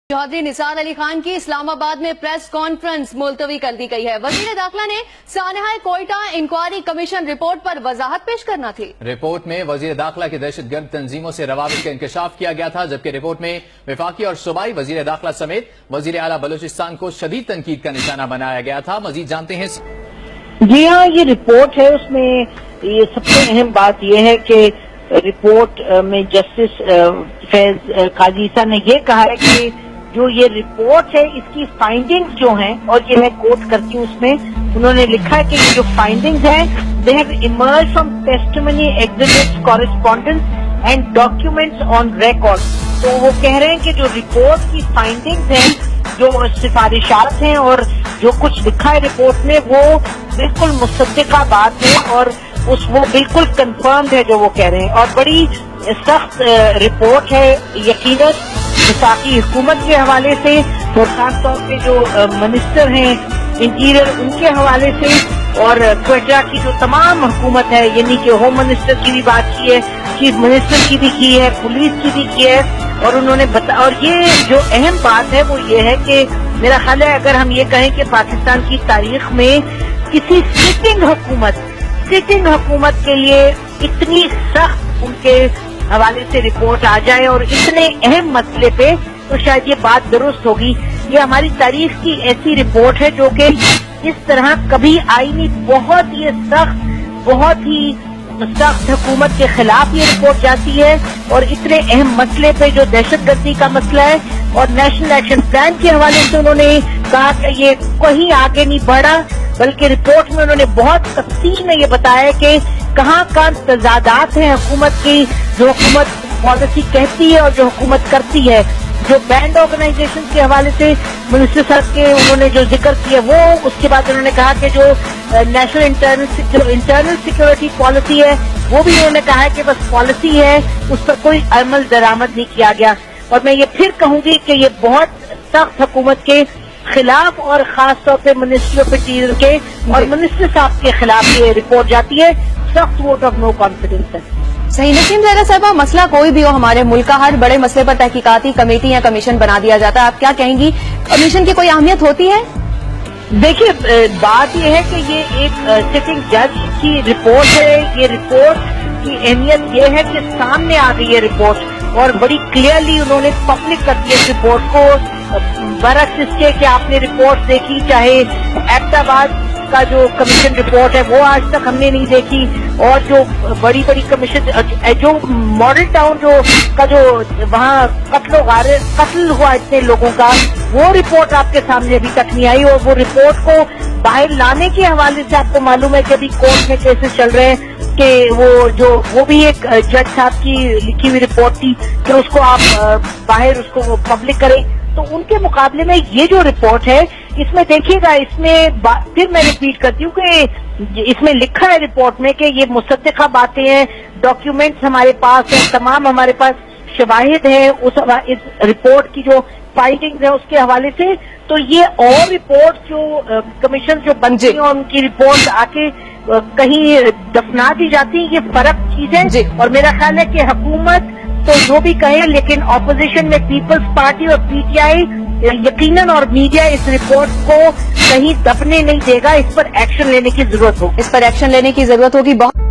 चौधरी निसार अली खान की इस्लामाबाद में press conference मुलतवी कर दी गई है। वजीर दाखिला ने सानहा कोयटा इंक्वायरी कमीशन रिपोर्ट पर वजाहत पेश करना थी। रिपोर्ट में वजीर दाखिला की दहशतगर्द तंजीमों से रवाबित का इंकशाफ किया गया था, जबकि रिपोर्ट में वफाकी और सूबाई वजीर दाखिला समेत वजीर आला बलूचिस्तान को शदीद तनकीद का निशाना बनाया गया था। मजीद जानते हैं। जी हाँ, ये रिपोर्ट है, उसमें ये सबसे अहम बात यह है कि रिपोर्ट में जस्टिस फैज काजी ईसा ने ये कहा है कि जो ये रिपोर्ट है इसकी फाइंडिंग्स जो हैं, और ये मैं कोट करती हूँ, उसमें उन्होंने लिखा है कि ये जो फाइंडिंग्स हैं they have emerge from testimony, exhibits, correspondence and documents on record. तो वो कह रहे हैं कि जो रिपोर्ट की फाइंडिंग्स हैं, जो सिफारिशात हैं और जो कुछ लिखा है रिपोर्ट में, वो बिल्कुल मुसद्दिका बात है और वो बिल्कुल कंफर्म्ड है जो वो कह रहे हैं। और बड़ी सख्त रिपोर्ट है यकीनन वफाकी हुकूमत के हवाले से, और खास तौर पे जो मिनिस्टर हैं इंटीरियर उनके हवाले से, और क्वेटा की जो तमाम हुकूमत है, यानी कि होम मिनिस्टर की भी बात की है, चीफ मिनिस्टर की भी की है, पुलिस की भी की है। और उन्होंने और ये जो अहम बात है वो ये है कि मेरा ख्याल है अगर हम ये कहें कि पाकिस्तान की तारीख में किसी सिटिंग हुकूमत के लिए इतनी सख्त उनके हवाले से रिपोर्ट आ जाए और इतने अहम मसले पे, तो शायद ये बात दुरुस्त होगी। ये हमारी तारीख की ऐसी रिपोर्ट है जो कि इस तरह कभी आई नहीं। बहुत ही सख्त हुकूमत के खिलाफ ये रिपोर्ट जाती है, और इतने अहम मसले पे जो दहशतगर्दी का मसला है और नेशनल एक्शन प्लान के हवाले से उन्होंने कहा कि ये कहीं आगे नहीं बढ़ा, बल्कि रिपोर्ट में उन्होंने बहुत तफसील में ये बताया कि कहाँ तजादात हैं हुकूमत की, जो हुकूमत पॉलिसी कहती है और जो हुकूमत करती है। जो बैंड ऑर्गेनाइजेशन के हवाले से मिनिस्टर साहब के उन्होंने जो जिक्र किया वो, उसके बाद उन्होंने कहा कि जो नेशनल इंटरनल सिक्योरिटी पॉलिसी है वो भी उन्होंने कहा है कि बस पॉलिसी है, उस पर कोई अमल दरामद नहीं किया गया। और मैं ये फिर कहूंगी कि ये बहुत सख्त हुकूमत के खिलाफ और खास तौर पे मिनिस्ट्री ऑफ इंटीरियर के और मिनिस्टर साहब के खिलाफ ये रिपोर्ट जाती है। सख्त वोट ऑफ नो कॉन्फिडेंस है। सही। नसीम ज़हरा साहबा, मसला कोई भी हो, हमारे मुल्क का हर बड़े मसले पर तहकीकाती कमेटी या कमीशन बना दिया जाता है। आप क्या कहेंगी, कमीशन की कोई अहमियत होती है? देखिए, बात यह है कि ये एक सिटिंग जज की रिपोर्ट है। ये रिपोर्ट की अहमियत ये है कि सामने आ गई है रिपोर्ट, और बड़ी क्लियरली उन्होंने पब्लिक कर दिया इस रिपोर्ट को। बरक्स इसके कि आपने रिपोर्ट देखी, चाहे एबटाबाद का जो कमीशन रिपोर्ट है वो आज तक हमने नहीं देखी, और जो बड़ी कमीशन जो मॉडल टाउन जो वहाँ कत्ल हुआ इतने लोगों का, वो रिपोर्ट आपके सामने अभी तक नहीं आई। और वो रिपोर्ट को बाहर लाने के हवाले से आपको मालूम है कि अभी कोर्ट में केसेस चल रहे हैं कि वो भी एक जज साहब की लिखी हुई रिपोर्ट थी कि उसको आप बाहर उसको पब्लिक करें। तो उनके मुकाबले में ये जो रिपोर्ट है, इसमें देखिएगा, इसमें फिर मैं रिपीट करती हूँ कि इसमें लिखा है रिपोर्ट में कि ये मुसद्दिका बातें हैं, डॉक्यूमेंट्स हमारे पास हैं, तमाम हमारे पास शवाहिद है इस रिपोर्ट की जो फाइंडिंग्स है उसके हवाले से। तो ये और रिपोर्ट जो कमीशन जो बनती है उनकी रिपोर्ट आके कहीं दफना दी जाती है, ये फर्क चीज है। और मेरा ख्याल है कि हुकूमत तो जो भी कहे, लेकिन ऑपोजिशन में पीपल्स पार्टी और पीटीआई यकीनन और मीडिया इस रिपोर्ट को कहीं दबने नहीं देगा। इस पर एक्शन लेने की जरूरत होगी। बहुत